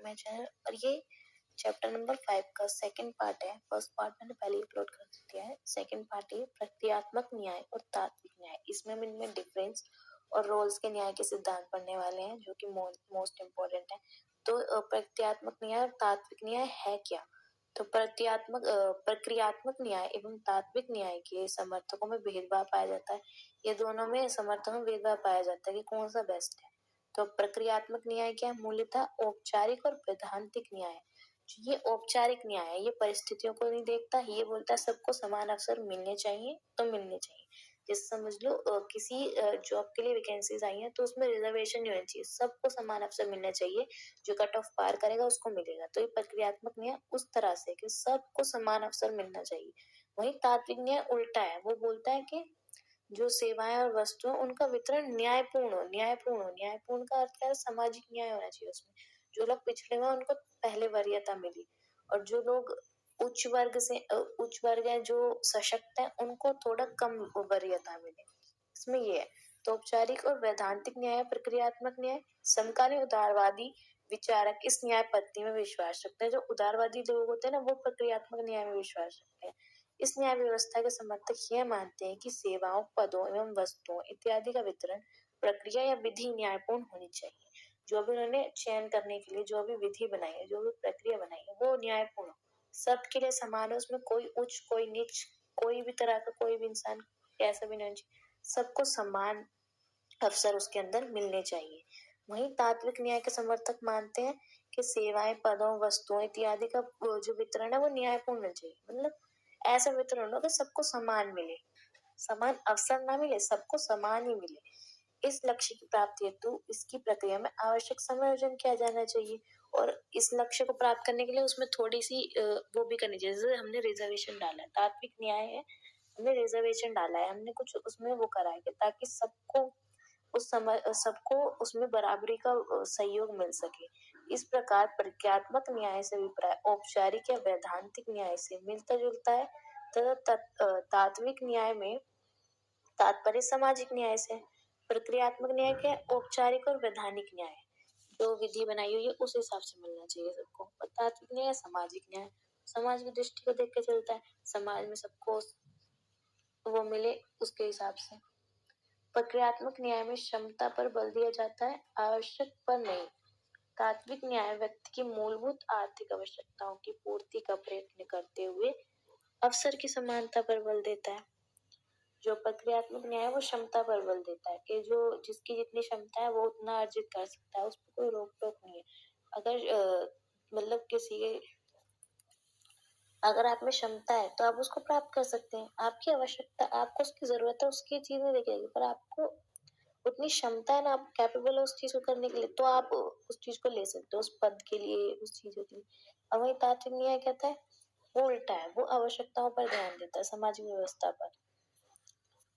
My channel. और ये chapter number 5 का सेकंड पार्ट है। फर्स्ट पार्ट मैंने पहले ही अपलोड कर दिया है। सेकंड पार्ट है प्रक्रियात्मक न्याय और तात्विक न्याय। इसमें हम इनमें डिफरेंस और रोल्स के न्याय के सिद्धांत पढ़ने वाले हैं, जो कि मोस्ट इम्पोर्टेंट है। तो प्रक्रियात्मक न्याय और तात्विक न्याय है क्या? तो प्रक्रियात्मक न्याय एवं तात्विक न्याय के समर्थकों में भेदभाव पाया जाता है। ये दोनों में समर्थकों में भेदभाव पाया जाता है कि कौन सा बेस्ट है। तो प्रक्रियात्मक न्याय क्या है? मूलतः औपचारिक और वैधांतिक न्याय। ये औपचारिक न्याय है, ये परिस्थितियों को नहीं देखता, ये बोलता है सबको समान अवसर मिलने चाहिए तो मिलने चाहिए। जैसे समझ लो किसी जॉब के लिए वैकेंसीज आई हैं तो उसमें रिजर्वेशन नहीं होनी चाहिए, सबको समान अवसर मिलना चाहिए, जो कट ऑफ पार करेगा उसको मिलेगा। तो ये प्रक्रियात्मक न्याय उस तरह से कि सबको समान अवसर मिलना चाहिए। वहीं तात्विक न्याय उल्टा है, वो बोलता है कि जो सेवाएं और वस्तुएं उनका वितरण न्यायपूर्ण हो। न्यायपूर्ण का अर्थ क्या है? सामाजिक न्याय होना चाहिए उसमें। जो लोग पिछड़े हुए उनको पहले वरीयता मिली, और जो लोग उच्च वर्ग है, जो सशक्त है, उनको थोड़ा कम वरीयता मिले। इसमें ये है। तो औपचारिक और वैधांतिक न्याय, प्रक्रियात्मक न्याय। समकालीन उदारवादी विचारक इस न्याय पद्धति में विश्वास रखते हैं। जो उदारवादी लोग होते हैं ना, वो प्रक्रियात्मक न्याय में विश्वास रखते हैं। इस न्याय व्यवस्था के समर्थक यह मानते हैं कि सेवाओं, पदों एवं वस्तुओं इत्यादि का वितरण प्रक्रिया या विधि न्यायपूर्ण होनी चाहिए। जो भी उन्होंने चयन करने के लिए जो भी विधि बनाई है, जो भी प्रक्रिया बनाई है, वो न्यायपूर्ण हो, सबके लिए समान हो। उसमें कोई उच्च, कोई नीच, कोई भी तरह का कोई भी इंसान कैसा भी नहीं चाहिए, सबको समान अवसर उसके अंदर मिलने चाहिए। वहीं तात्विक न्याय के समर्थक मानते हैं कि सेवाएं, पदों, वस्तुओं इत्यादि का जो वितरण है वो न्यायपूर्ण होना चाहिए। मतलब ऐसा वितरण हो कि सबको समान मिले, समान अवसर ना मिले, सबको समान ही मिले। इस लक्ष्य की प्राप्ति हेतु इसकी प्रक्रिया में आवश्यक समायोजन किया जाना चाहिए। और इस लक्ष्य को प्राप्त करने के लिए उसमें थोड़ी सी वो भी करनी चाहिए। जैसे हमने रिजर्वेशन डाला है, तात्विक न्याय है, हमने रिजर्वेशन डाला है, हमने कुछ उसमें वो करा है ताकि सबको उसमें बराबरी का सहयोग मिल सके। इस प्रकार प्रक्रियात्मक न्याय से अभिप्राय औपचारिक या वैधांतिक न्याय से मिलता जुलता है, तथा तात्विक न्याय में तात्पर्य सामाजिक न्याय से। प्रक्रियात्मक न्याय क्या है? औपचारिक और वैधानिक न्याय, जो विधि बनाई हुई है उस हिसाब से मिलना चाहिए सबको। और तात्विक न्याय सामाजिक न्याय, समाज की दृष्टि को देख के चलता है, समाज में सबको वो मिले उसके हिसाब से। प्रक्रियात्मक न्याय में क्षमता पर बल दिया जाता है, आवश्यक पर नहीं। तात्विक न्याय व्यक्ति की मूलभूत आर्थिक आवश्यकताओं की पूर्ति का प्रयत्न करते हुए अवसर की समानता पर बल देता है। जो प्रक्रियात्मक न्याय है वो क्षमता पर बल देता है कि जो जिसकी जितनी क्षमता है वो उतना अर्जित कर सकता है, उस पर कोई रोक टोक नहीं है। अगर मतलब अगर आप में क्षमता है तो आप उसको प्राप्त कर सकते हैं। आपकी आवश्यकता, आपको उसकी जरूरत है, उसकी चीज नहीं देखेगी, पर आपको उतनी क्षमता है ना, आप कैपेबल है उस चीज को करने के लिए, तो आप उस चीज को ले सकते हो, उस पद के लिए, उस चीजों के लिए। और वही तात्विक न्याय कहता है वो उल्टा है, वो आवश्यकताओं पर ध्यान देता है, सामाजिक व्यवस्था पर।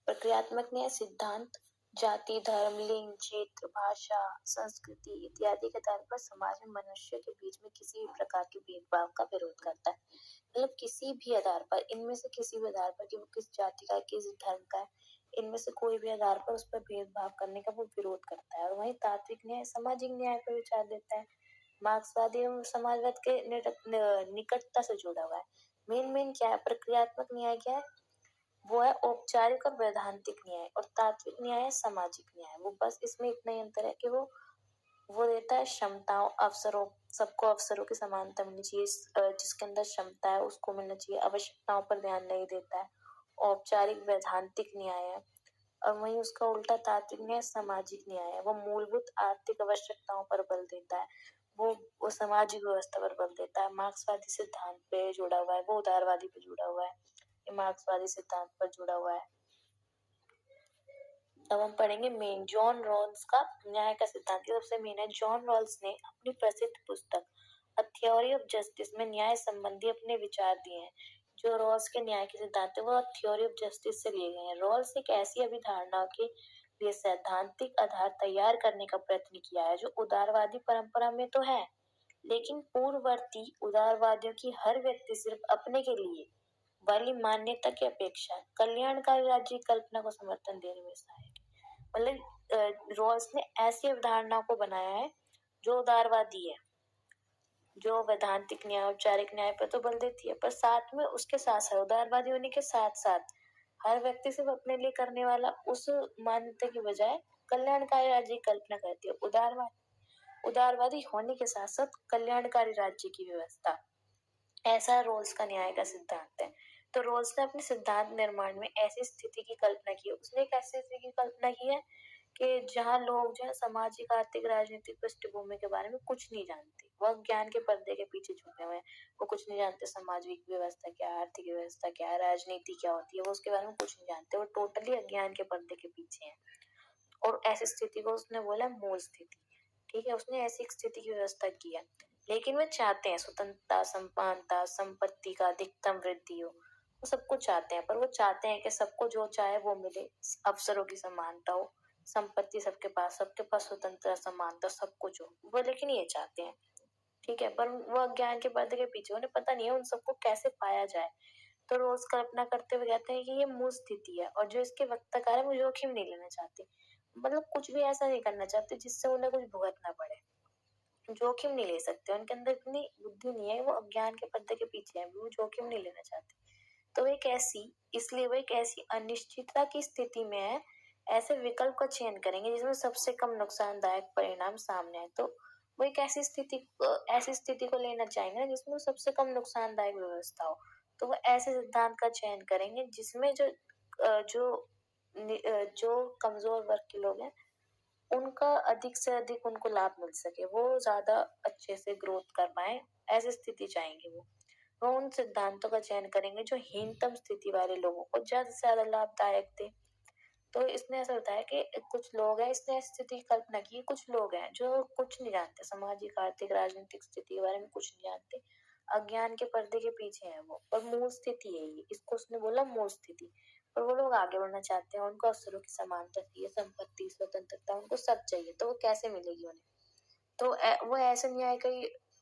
प्रक्रियात्मक न्याय सिद्धांत जाति, धर्म, लिंग, क्षेत्र, भाषा, संस्कृति इत्यादि के आधार पर समाज में मनुष्य के बीच में किसी भी प्रकार के भेदभाव का विरोध करता है। मतलब किसी भी आधार पर, इनमें से किसी भी आधार पर कि वो किस जाति का है, किस धर्म का है, इनमें से कोई भी आधार पर उस पर भेदभाव करने का वो विरोध करता है। और वहीं तात्विक न्याय सामाजिक न्याय पर विचार देता है, मार्क्सवादी एवं समाजवाद के निकटता से जुड़ा हुआ है। मेन क्या है? प्रक्रियात्मक न्याय क्या है? वो है औपचारिक और वैधांतिक न्याय, और तात्विक न्याय है सामाजिक न्याय। वो बस इसमें इतना ही अंतर है कि वो देता है क्षमताओं, अवसरों, सबको अवसरों की समानता मिलनी चाहिए, जिसके अंदर क्षमता है उसको मिलना चाहिए, आवश्यकताओं पर ध्यान नहीं देता है। औपचारिक वैधांतिक न्याय है। और वहीं उसका उल्टा तात्विक न्याय सामाजिक न्याय है। वो मूलभूत आर्थिक आवश्यकताओं पर बल देता है, वो सामाजिक व्यवस्था पर बल देता है, मार्क्सवादी सिद्धांत पे जुड़ा हुआ है, वो उदारवादी पे जुड़ा हुआ है, मार्क्सवादी सिद्धांत पर जुड़ा हुआ है। अब हम पढ़ेंगे मेन जॉन रॉल्स का न्याय का सिद्धांत। सबसे मेन है, जॉन रॉल्स ने अपनी प्रसिद्ध पुस्तक अ थ्योरी ऑफ जस्टिस में न्याय संबंधी अपने विचार दिए हैं। जो रॉल्स के न्याय के सिद्धांत है वो थ्योरी ऑफ जस्टिस से लिए गए हैं। रॉल्स एक ऐसी अभिधारणा के लिए सैद्धांतिक आधार तैयार करने का प्रयत्न किया है जो उदारवादी परंपरा में तो है, लेकिन पूर्ववर्ती उदारवादियों की हर व्यक्ति सिर्फ अपने के लिए वाली मान्यता की अपेक्षा कल्याणकारी राज्य की कल्पना को समर्थन देने में सहायक है। मतलब रॉल्स ने ऐसी अवधारणा को बनाया है जो उदारवादी है, जो वैधांतिक न्याय औपचारिक न्याय पर तो बल देती है, पर साथ में उसके साथ साथ उदारवादी होने के साथ साथ हर व्यक्ति सिर्फ अपने लिए करने वाला उस मान्यता की बजाय कल्याणकारी राज्य की कल्पना करती है। उदारवादी होने के साथ साथ कल्याणकारी राज्य की व्यवस्था, ऐसा रोल्स का न्याय का सिद्धांत है। तो रोल्स ने अपने सिद्धांत निर्माण में ऐसी स्थिति की कल्पना की है। उसने एक ऐसी स्थिति की कल्पना की है कि जहाँ लोग जो है सामाजिक आर्थिक राजनीतिक पृष्ठभूमि के बारे में कुछ नहीं जानते, वह ज्ञान के पर्दे के पीछे छुपे हुए हैं। वो कुछ नहीं जानते सामाजिक व्यवस्था क्या है, आर्थिक व्यवस्था क्या है, राजनीति क्या होती है, वो उसके बारे में कुछ नहीं जानते, वो टोटली अज्ञान के पर्दे के पीछे हैं। और ऐसी स्थिति को उसने बोला मूल स्थिति। ठीक है, उसने ऐसी एक स्थिति की व्यवस्था की है। लेकिन वे चाहते हैं स्वतंत्रता, समानता, संपत्ति का अधिकतम वृद्धि हो, वो सब कुछ चाहते हैं, पर वो चाहते हैं कि सबको जो चाहे वो मिले, अवसरों की समानता हो, संपत्ति सबके पास स्वतंत्रता, समानता, सब कुछ हो, वो लेकिन ये चाहते हैं। ठीक है, पर वो अज्ञान के पर्दे के पीछे, उन्हें पता नहीं है उन सबको कैसे पाया जाए। तो रोज कल्पना करते हुए कहते हैं कि ये मूल स्थिति है और जो इसके वक्ताकार है वो जोखिम नहीं लेना चाहते, मतलब कुछ भी ऐसा नहीं करना चाहते जिससे उन्हें कुछ भुगतना पड़े, जोखिम नहीं ले सकते, उनके अंदर इतनी बुद्धि नहीं है, वो अज्ञान के पर्दे के पीछे है, वो जोखिम नहीं लेना चाहते। तो एक ऐसी इसलिए वो एक ऐसी अनिश्चितता की स्थिति में है, ऐसे विकल्प का चयन करेंगे जिसमें सबसे कम नुकसानदायक परिणाम सामने है। तो वो एक ऐसी स्थिति को लेना चाहेंगे जिसमें सबसे कम नुकसानदायक व्यवस्था हो। तो वो ऐसे सिद्धांत का चयन करेंगे जिसमें जो कमजोर वर्ग के लोग हैं उनका अधिक से अधिक उनको लाभ मिल सके, वो ज्यादा अच्छे से ग्रोथ कर पाए, ऐसी स्थिति चाहेंगे। वो उन सिद्धांतों का चयन करेंगे जो हीनतम स्थिति वाले लोगों को ज्यादा से ज्यादा लाभदायक थे। तो इसने ऐसा बताया कि कुछ लोग हैं, इसने ऐसी स्थिति की कल्पना की, कुछ लोग हैं जो कुछ नहीं जानते, सामाजिक आर्थिक राजनीतिक स्थिति के बारे में कुछ नहीं जानते, अज्ञान के पर्दे के पीछे है वो, और मूल स्थिति है ये, इसको उसने बोला मूल स्थिति। पर वो लोग आगे बढ़ना चाहते हैं, उनको अवसरों की समानता चाहिए, संपत्ति, स्वतंत्रता, उनको सब चाहिए। तो वो कैसे मिलेगी उन्हें? तो वो ऐसे न्याय का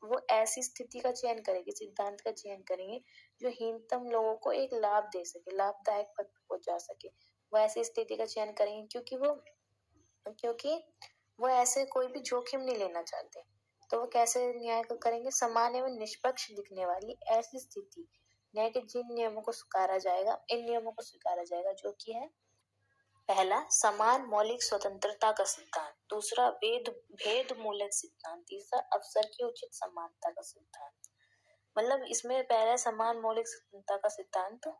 वो ऐसी स्थिति का चयन करेंगे, सिद्धांत का चयन करेंगे जो हीनतम लोगों को एक लाभ दे सके, लाभदायक पद पर पहुंचा सके। वो ऐसी स्थिति का चयन करेंगे क्योंकि वो ऐसे कोई भी जोखिम नहीं लेना चाहते। तो वो कैसे न्याय को करेंगे? समान एवं निष्पक्ष दिखने वाली ऐसी स्थिति, न्याय के जिन नियमों को स्वीकारा जाएगा, इन नियमों को स्वीकारा जाएगा, जो कि है पहला समान मौलिक स्वतंत्रता का सिद्धांत, दूसरा भेद मूलक सिद्धांत, तीसरा अवसर की उचित समानता का सिद्धांत। मतलब इसमें पहला समान मौलिक स्वतंत्रता का सिद्धांत,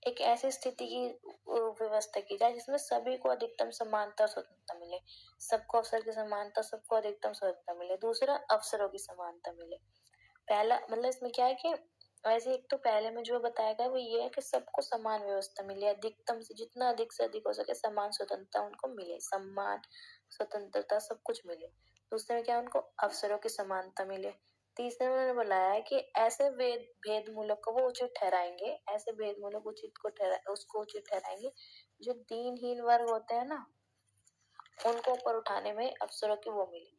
एक ऐसी स्थिति की व्यवस्था की जाए जिसमें सभी को अधिकतम समानता स्वतंत्रता मिले, सबको अवसर की समानता, सबको अधिकतम स्वतंत्रता मिले। दूसरा अवसरों की समानता मिले। पहला मतलब इसमें क्या है कि वैसे एक तो पहले में जो बताया गया वो ये है कि सबको समान व्यवस्था मिले, अधिकतम से जितना अधिक से अधिक हो सके समान स्वतंत्रता उनको मिले, सम्मान, स्वतंत्रता, सब कुछ मिले। दूसरे में क्या, उनको अवसरों की समानता मिले। तीसरे में उन्होंने बताया है कि ऐसे भेद मूलक को वो उचित ठहराएंगे, ऐसे भेद मूलक उसको उचित ठहराएंगे जो दीनहीन वर्ग होते हैं ना, उनको ऊपर उठाने में अवसरों की वो मिले।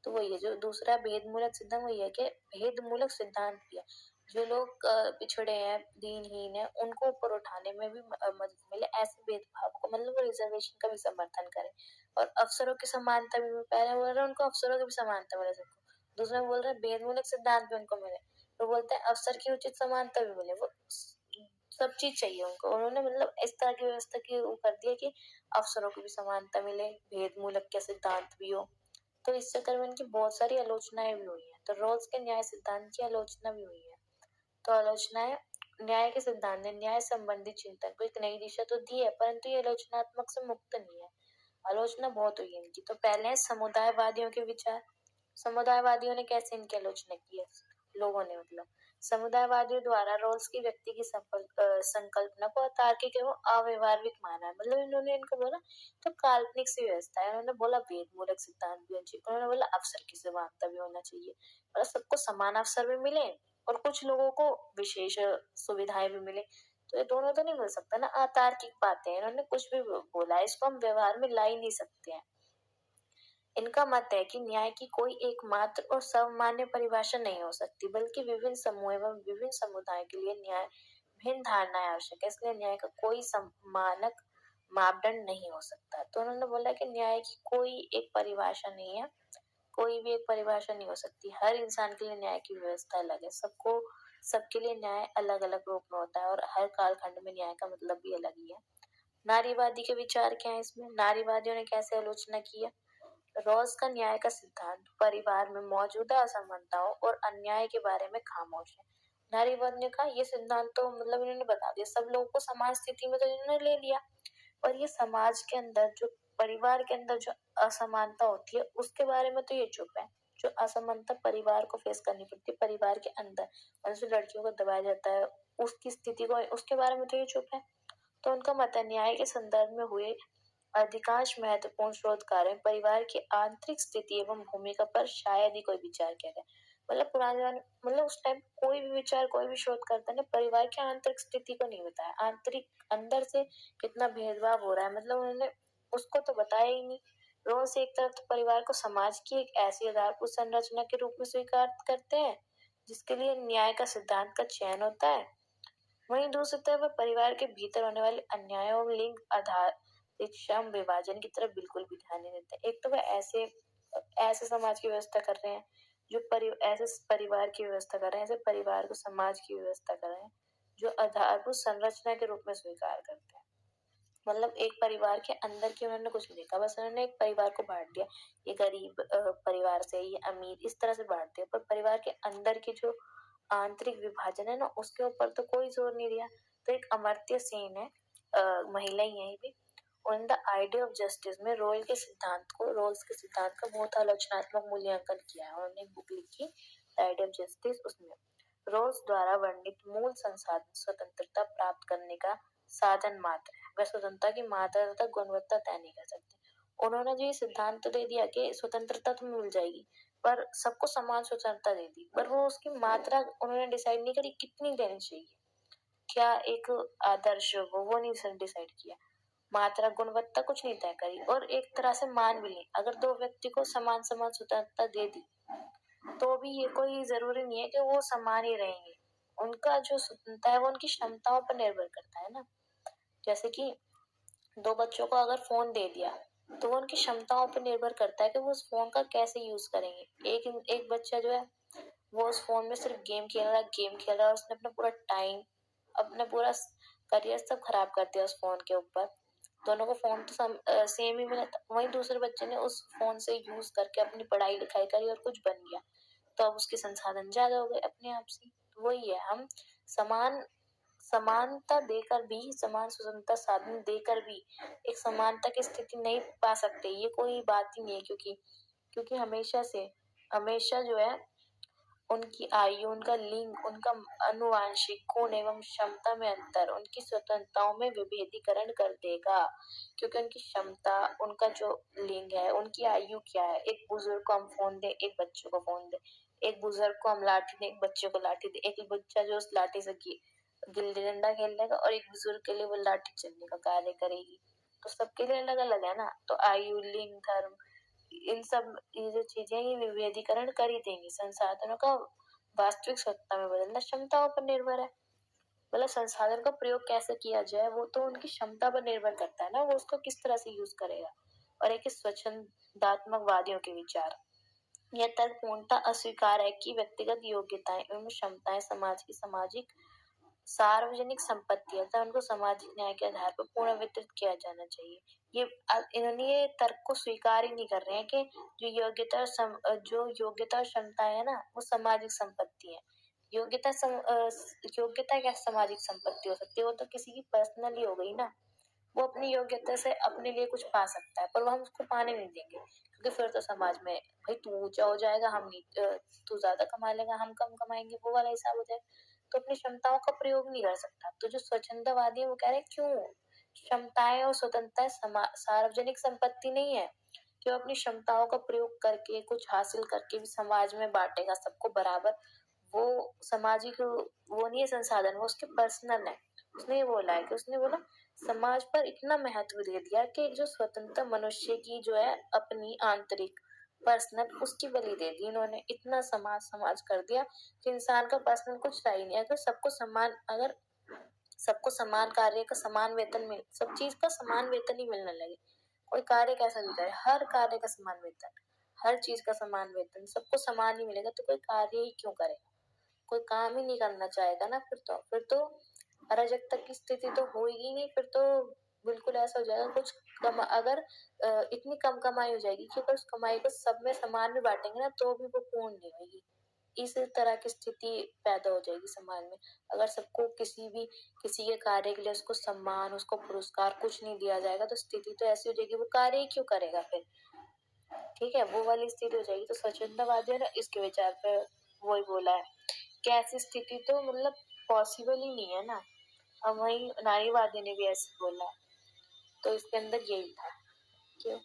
तो वही है जो दूसरा भेद मूलक सिद्धांत, वही है कि भेद मूलक सिद्धांत भी है, जो लोग पिछड़े हैं, दीनहीन है, उनको ऊपर उठाने में भी मदद मिले, ऐसे भेदभाव को, मतलब रिजर्वेशन का भी समर्थन करें। और अवसरों की समानता भी, पहले बोल रहे हैं उनको अवसरों की भी समानता मिले सबको, दूसरा बोल रहे हैं भेद मूलक सिद्धांत भी उनको मिले, तो बोलते हैं अवसर की उचित समानता भी मिले, वो सब चीज चाहिए उनको। उन्होंने मतलब इस तरह की व्यवस्था की वो कर दिया कि अवसरों की भी समानता मिले, भेद मूलक के सिद्धांत भी हो। तो इस चक्कर में इनकी बहुत सारी आलोचनाएं भी हुई हैं। तो रोल्स के न्याय सिद्धांत की आलोचना भी हुई है। तो आलोचनाएं, न्याय के सिद्धांत ने न्याय संबंधी चिंतन को एक नई दिशा तो दी है, परंतु ये आलोचनात्मक से मुक्त नहीं है, आलोचना बहुत हुई है इनकी। तो पहले है समुदायवादियों के विचार। समुदायवादियों ने कैसे इनकी आलोचना की है? लोगों ने, मतलब समुदायवादियों द्वारा रोल्स की व्यक्ति की संकल्पना को अतार्किक एवं अव्यवहारिक माना है। मतलब इन्होंने इनको बोला तो काल्पनिक सी व्यवस्था है, उन्होंने बोला भेद मूलक सिद्धांत भी होना चाहिए, उन्होंने बोला अवसर की समानता भी होना चाहिए, मतलब सबको समान अवसर भी मिले और कुछ लोगों को विशेष सुविधाएं भी मिले। तो ये दोनों तो नहीं मिल सकता ना, अतार्किक बातें हैं, इन्होंने कुछ भी बोला, इसको हम व्यवहार में ला ही नहीं सकते हैं। इनका मत है कि न्याय की कोई एकमात्र और सर्वमान्य परिभाषा नहीं हो सकती, बल्कि विभिन्न समूह एवं विभिन्न समुदायों के लिए न्याय भिन्न धारणाएं आवश्यक है, इसलिए न्याय का कोई मानक मापदंड नहीं हो सकता। तो उन्होंने बोला कि न्याय की कोई एक परिभाषा नहीं है, कोई भी एक परिभाषा नहीं हो सकती। हर इंसान के लिए न्याय की व्यवस्था अलग है। सबके लिए न्याय अलग अलग रूप में होता है और हर कालखंड में न्याय का मतलब भी अलग ही है। नारीवादी के विचार क्या है इसमें? नारीवादियों ने कैसे आलोचना की है? रॉस का न्याय का सिद्धांत परिवार में मौजूदा असमानताओं और अन्याय के बारे में खामोश है। नारीवादियों का ये सिद्धांत तो मतलब इन्होंने बता दिया, सब लोगों को समान स्थिति में तो इन्होंने ले लिया, और ये समाज के अंदर जो परिवार के अंदर जो असमानता होती है उसके बारे में तो ये चुप है। जो असमानता परिवार को फेस करनी पड़ती है परिवार के अंदर, जो लड़कियों को दबाया जाता है उसकी स्थिति को, उसके बारे में तो ये चुप है। तो उनका मत है न्याय के संदर्भ में हुए अधिकांश महत्वपूर्ण शोध कार्य परिवार की आंतरिक स्थिति एवं भूमिका पर शायद ही कोई विचार किया गया। मतलब पुराने जमाने मतलब उस टाइम कोई भी विचार कोई भी शोधकर्ता ने परिवार की आंतरिक स्थिति को नहीं बताया, आंतरिक अंदर से कितना भेदभाव हो रहा है, मतलब उन्होंने उसको तो बताया ही नहीं। रोज एक तरफ तो परिवार को समाज की एक ऐसी आधारभूत संरचना के रूप में स्वीकार करते हैं जिसके लिए न्याय का सिद्धांत का चयन होता है, वहीं दूसरी तरफ परिवार के भीतर होने वाले अन्यायों और लिंग आधारित श्रम विभाजन की तरफ बिल्कुल भी ध्यान नहीं देते। एक तो वह ऐसे ऐसे समाज की व्यवस्था कर रहे हैं जो ऐसे परिवार की व्यवस्था कर रहे हैं, ऐसे परिवार को समाज की व्यवस्था कर रहे हैं जो आधारभूत संरचना के रूप में स्वीकार करते हैं। मतलब एक परिवार के अंदर की उन्होंने कुछ नहीं देखा, बस उन्होंने एक परिवार को बांट दिया, ये गरीब परिवार से, ये अमीर, इस तरह से बांट दिया, पर परिवार के अंदर की जो आंतरिक विभाजन है ना उसके ऊपर तो कोई जोर नहीं दिया। तो एक अमर्त्य सेन है, महिला ही है ये भी, on the idea of justice में रोल्स के सिद्धांत का बहुत आलोचनात्मक मूल्यांकन किया है। उन्होंने एक बुक लिखी द आइडिया ऑफ जस्टिस, उसमें रोल्स द्वारा वर्णित मूल संसाधन स्वतंत्रता प्राप्त करने का साधन मात्र है, वह स्वतंत्रता की मात्रा तथा गुणवत्ता तय नहीं कर सकते। उन्होंने जो ये सिद्धांत तो दे दिया कि स्वतंत्रता तो मिल जाएगी, पर सबको समान स्वतंत्रता दे दी, पर वो उसकी मात्रा उन्होंने डिसाइड नहीं करी कितनी देनी चाहिए, क्या एक आदर्श वो नहीं डिसाइड किया, मात्रा गुणवत्ता कुछ नहीं तय करी, और एक तरह से मान भी नहीं। अगर दो व्यक्ति को समान समान स्वतंत्रता दे दी तो भी ये कोई जरूरी नहीं है कि वो समान ही रहेंगे, उनका जो स्वतंत्रता है वो उनकी क्षमताओं पर निर्भर करता है ना। जैसे कि दो बच्चों को अगर फोन दे दिया तो वो उनकी क्षमताओं पर निर्भर करता है कि वो उस फोन का कैसे यूज करेंगे। एक बच्चा जो है वो उस फोन में सिर्फ गेम खेल रहा है, उसने अपना पूरा टाइम, अपना पूरा करियर सब खराब कर दिया उस फोन के ऊपर। दोनों को फोन तो सेम ही मिला था, वहीं दूसरे बच्चे ने उस फोन से यूज करके अपनी पढ़ाई लिखाई करी और कुछ बन गया, तो अब उसके संसाधन ज्यादा हो गए अपने आप से। तो वही है, हम समान समानता देकर भी, समान स्वतंत्रता साधन देकर भी एक समानता की स्थिति नहीं पा सकते, ये कोई बात ही नहीं है। क्योंकि हमेशा जो है उनकी आयु, उनका लिंग, उनका अनुवांशिक गुण एवं क्षमता में अंतर उनकी स्वतंत्रताओं में विभेदीकरण कर देगा, क्योंकि उनकी क्षमता, उनका जो लिंग है, उनकी आयु क्या है। एक बुजुर्ग को हम फोन दे, एक बच्चे को फोन दे, एक बुजुर्ग को हम लाठी दे, एक बच्चे को लाठी दे, एक बच्चा जो उस लाठी से गिल्ली डंडा खेल लेगा और एक बुजुर्ग के लिए वो लाठी चलने का कार्य करेगी, तो सबके लिए अलग अलग है ना। तो आयु, लिंग, धर्म, इन सब ये जो चीजें ये विभेदीकरण कर ही देंगी। संसाधनों का वास्तविक सत्ता में बदलना क्षमताओं पर निर्भर है, मतलब संसाधन का प्रयोग कैसे किया जाए वो तो उनकी क्षमता पर निर्भर करता है ना, वो उसको किस तरह से यूज करेगा। और एक स्वच्छंदात्मक वादियों के विचार, यह तर्क पूर्णतः अस्वीकार है कि व्यक्तिगत योग्यताएं एवं क्षमताएं समाज की सामाजिक सार्वजनिक संपत्ति है, उनको सामाजिक न्याय के आधार पर पुनः वितरित किया जाना चाहिए। इन्होंने ये तर्क को स्वीकार ही नहीं कर रहे हैं कि जो योग्यता और क्षमताएं है ना वो सामाजिक संपत्ति है। योग्यता क्या सामाजिक संपत्ति हो सकती है? वो तो किसी की पर्सनल ही हो गई ना। वो अपनी योग्यता से अपने लिए कुछ पा सकता है, पर वो हम उसको पाने नहीं देंगे, क्योंकि फिर तो समाज में भाई तू ऊंचा हो जाएगा, हम नहीं, तू ज्यादा कमा लेगा, हम कम कमाएंगे, वो वाला हिसाब हो जाएगा। तो अपनी क्षमताओं का प्रयोग नहीं कर सकता। तो जो स्वच्छंदवादी है वो कह रहे हैं क्यों क्षमताएं और स्वतंत्रता सार्वजनिक संपत्ति नहीं है, कि वो अपनी क्षमताओं का प्रयोग करके कुछ हासिल करके भी समाज में बांटेगा सबको बराबर, वो सामाजिक वो नहीं है संसाधन, वो उसके पर्सनल है। उसने ये बोला है कि उसने बोला समाज पर इतना महत्व दे दिया कि एक जो स्वतंत्र मनुष्य की जो है अपनी आंतरिक पर्सनल उसकी बलि दे दी इन्होंने। इतना समाज कर दिया कि इंसान का पर्सनल कुछ रहा ही नहीं। अगर सबको समान कार्य का समान वेतन मिल, सब चीज का समान वेतन ही मिलने लगे, कोई कार्य कैसा भी करे, हर कार्य का समान वेतन, हर चीज का समान वेतन, सबको समान ही मिलेगा, तो कोई कार्य ही क्यों करेगा, कोई काम ही नहीं करना चाहेगा ना। फिर तो अराजकता की स्थिति तो होगी नहीं, फिर तो बिल्कुल ऐसा हो जाएगा, कुछ कम अगर इतनी कम कमाई हो जाएगी कि अगर उस कमाई को सब में समान में बांटेंगे ना तो भी वो पूर्ण नहीं होगी। इस तरह की स्थिति पैदा हो जाएगी समाज में। अगर सबको किसी के कार्य के लिए उसको सम्मान, उसको पुरस्कार कुछ नहीं दिया जाएगा, तो स्थिति तो ऐसी हो जाएगी, वो कार्य ही क्यों करेगा फिर। ठीक है, वो वाली स्थिति हो जाएगी। तो स्वच्छंदवादियों ने इसके विचार पे वही बोला है कि ऐसी स्थिति तो मतलब पॉसिबल ही नहीं है ना। अब वही नारीवादी ने भी ऐसे बोला है, तो इसके अंदर यही था। क्यों